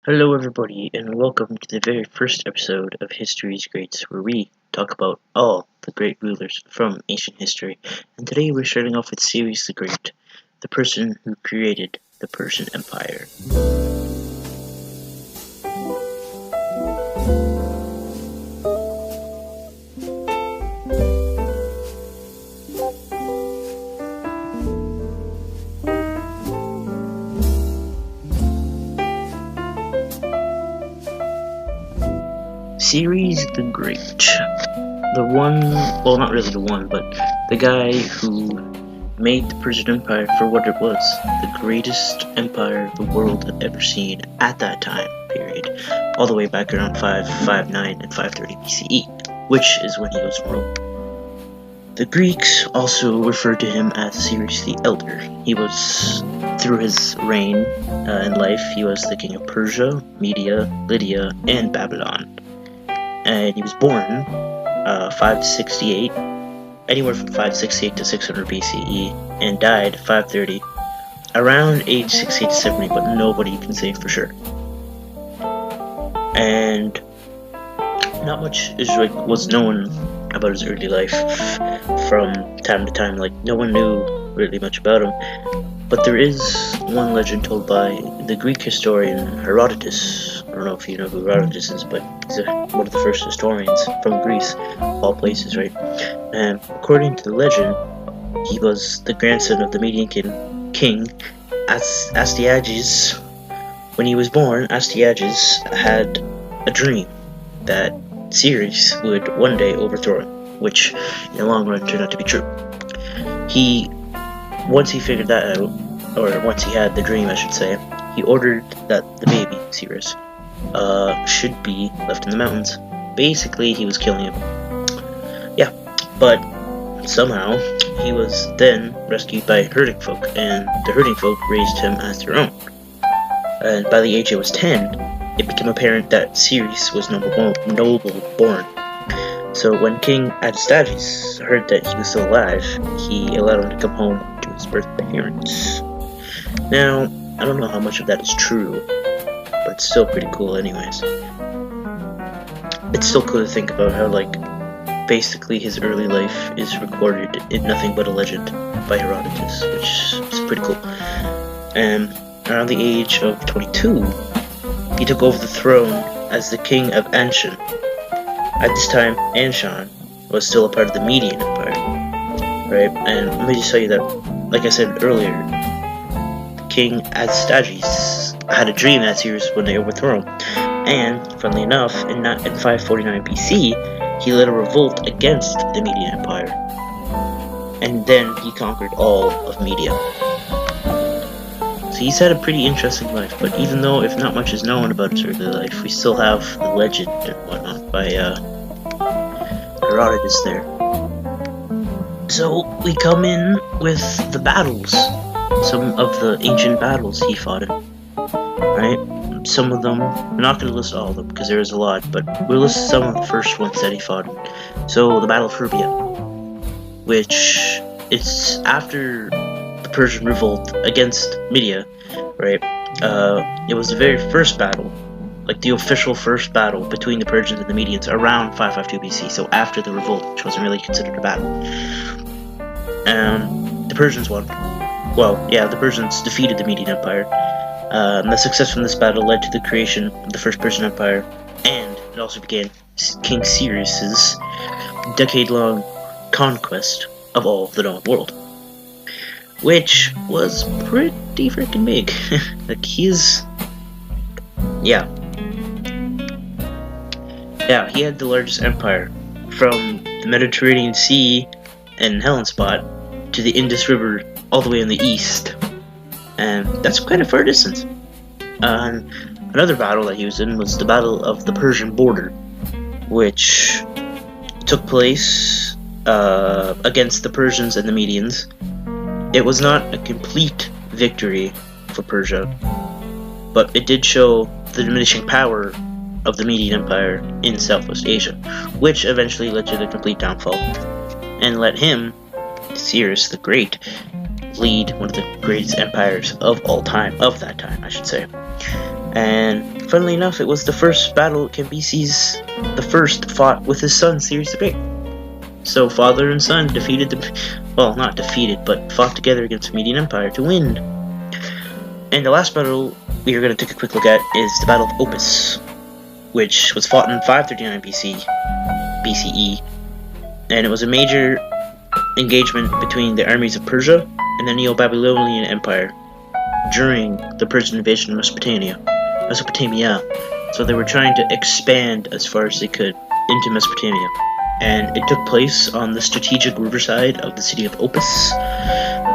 Hello, everybody, and welcome to the very first episode of Histories Greats, where we talk about all the great rulers from ancient history. And today we're starting off with Cyrus the Great, the person who created the Persian Empire. Cyrus the Great. The one, well, not really the one, but the guy who made the Persian Empire for what it was, the greatest empire the world had ever seen at that time period, all the way back around 559 and 530 BCE, which is when he was from Rome. The Greeks also referred to him as Cyrus the Elder. He was, through his reign and life, he was the king of Persia, Media, Lydia, and Babylon. And he was born 568, anywhere from 568 to 600 BCE, and died 530, around age 68 to 70, but nobody can say for sure. And not much was known about his early life from time to time. Like, no one knew really much about him. But there is one legend told by the Greek historian Herodotus. I don't know if you know who Herodotus is, but he's one of the first historians from Greece, of all places, right? And according to the legend, he was the grandson of the Median king Astyages. When he was born, Astyages had a dream that Cyrus would one day overthrow him, which in the long run turned out to be true. Once he figured that out, or once he had the dream, I should say, he ordered that the baby, Cyrus, should be left in the mountains. Basically, he was killing him. Yeah, but somehow he was then rescued by herding folk, and the herding folk raised him as their own. And by the age he was 10, it became apparent that Cyrus was noble born. So when King Astyages heard that he was still alive, he allowed him to come home to his birth parents. Now, I don't know how much of that is true, but it's still pretty cool anyways. It's still cool to think about how, basically his early life is recorded in nothing but a legend by Herodotus, which is pretty cool. And around the age of 22, he took over the throne as the king of Anshan. At this time, Anshan was still a part of the Median Empire, right? And let me just tell you that, like I said earlier, King Astyages had a dream that Cyrus would one day overthrow him. And, funnily enough, in 549 BC, he led a revolt against the Median Empire. And then he conquered all of Media. So he's had a pretty interesting life, but even though if not much is known about his early life, we still have the legend and whatnot by Herodotus there. So we come in with the battles, some of the ancient battles he fought in, right? Some of them, we're not going to list all of them because there is a lot, but we'll list some of the first ones that he fought in. So the Battle of Herbia, which is after the Persian revolt against Media, right? It was the very first battle, the official first battle between the Persians and the Medians around 552 BC, so after the revolt, which wasn't really considered a battle. The Persians won. Well, yeah, the Persians defeated the Median Empire. The success from this battle led to the creation of the First Persian Empire, and it also began King Cyrus's decade-long conquest of all the known world, which was pretty freaking big. He had the largest empire from the Mediterranean Sea and Hellespont to the Indus River all the way in the east. And that's quite a far distance. Another battle that he was in was the Battle of the Persian Border, which took place against the Persians and the Medians. It was not a complete victory for Persia, but it did show the diminishing power of the Median Empire in Southwest Asia, which eventually led to the complete downfall, and let him, Cyrus the Great, lead one of the greatest empires of all time, of that time, I should say. And funnily enough, it was the first battle Cambyses the First fought with his son, Cyrus the Great. So father and son defeated well, not defeated, but fought together against the Median Empire to win. And the last battle we are going to take a quick look at is the Battle of Opis, which was fought in 539 BCE, and it was a major engagement between the armies of Persia and the Neo-Babylonian Empire during the Persian invasion of Mesopotamia. So they were trying to expand as far as they could into Mesopotamia, and it took place on the strategic riverside of the city of Opis,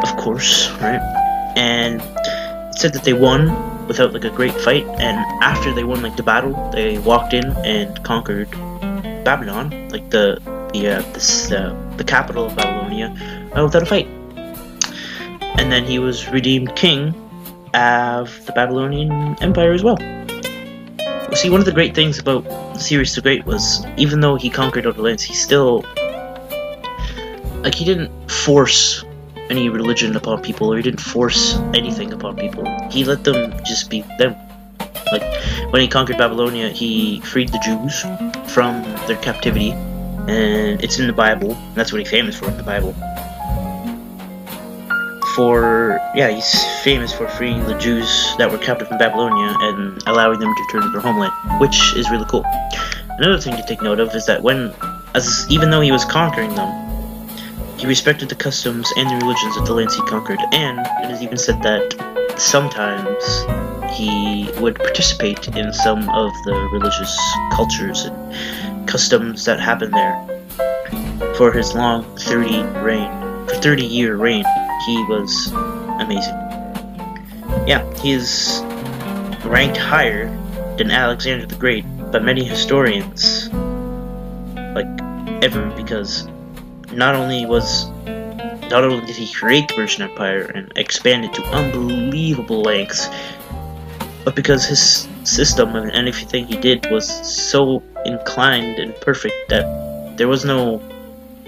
of course, right? And it said that they won without like a great fight, and after they won like the battle, they walked in and conquered Babylon, like the capital of Babylonia, without a fight. And then he was redeemed king of the Babylonian Empire as well. See, one of the great things about Cyrus the Great was, even though he conquered other lands, he still, like, he didn't force any religion upon people, or he didn't force anything upon people. He let them just be them. Like, when he conquered Babylonia, he freed the Jews from their captivity, and it's in the Bible, and that's what he's famous for in the Bible. He's famous for freeing the Jews that were captive in Babylonia and allowing them to return to their homeland, which is really cool. Another thing to take note of is that even though he was conquering them, he respected the customs and the religions of the lands he conquered, and it is even said that sometimes he would participate in some of the religious cultures and customs that happened there. For his long 30-year reign, he was amazing. Yeah, he is ranked higher than Alexander the Great by many historians, like, ever, because not only did he create the Persian Empire and expand it to unbelievable lengths, but because his system and everything he did was so inclined and perfect that there was no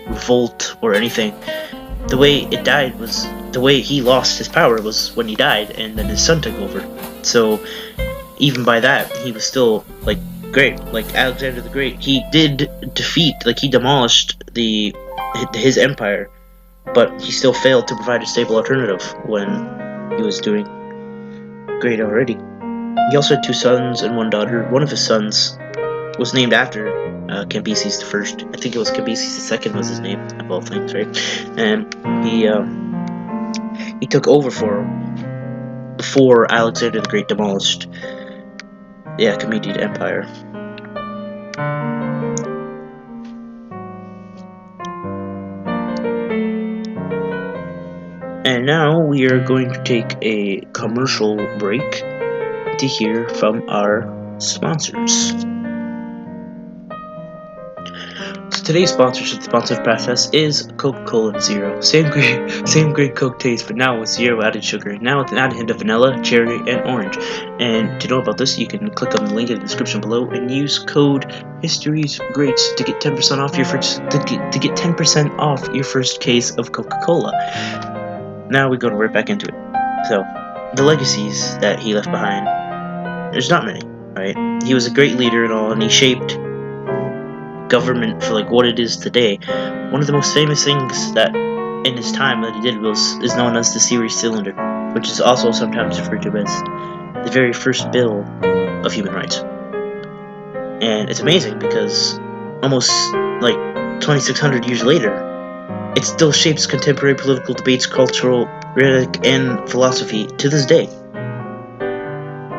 revolt or anything. The way he lost his power was when he died, and then his son took over. So even by that, he was still, like, great. Like Alexander the Great, he did defeat, like, he demolished his empire, but he still failed to provide a stable alternative when he was doing great already. He also had 2 sons and 1 daughter. One of his sons was named after Cambyses the First. I think it was Cambyses the Second was his name, of all things, right? And he took over for him before Alexander the Great demolished the Achaemenid Empire. And now we are going to take a commercial break to hear from our sponsors. Today's sponsored process is Coca-Cola Zero. Same great Coke taste, but now with 0 added sugar. Now with an added hint of vanilla, cherry, and orange. And to know about this, you can click on the link in the description below and use code Histories Greats to get 10% off your first case of Coca-Cola. Now we go right back into it. So, the legacies that he left behind, there's not many, right? He was a great leader and all, and he shaped government for like what it is today. One of the most famous things that in his time that he did is known as the Series Cylinder, which is also sometimes referred to as the very first bill of human rights. And it's amazing because almost like 2,600 years later, it still shapes contemporary political debates, cultural rhetoric, and philosophy to this day.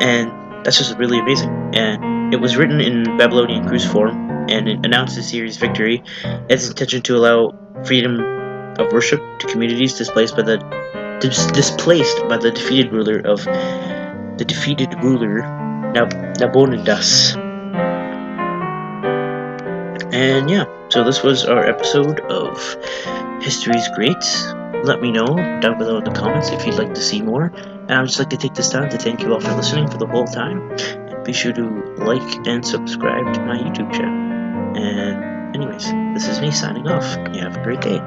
And that's just really amazing. And it was written in Babylonian cruciform, and it announced the series' victory as its intention to allow freedom of worship to communities displaced by the defeated ruler Nabonidus. And yeah, so this was our episode of Histories Greats. Let me know down below in the comments if you'd like to see more. And I would just like to take this time to thank you all for listening for the whole time. And be sure to like and subscribe to my YouTube channel. And anyways, this is me signing off. You have a great day.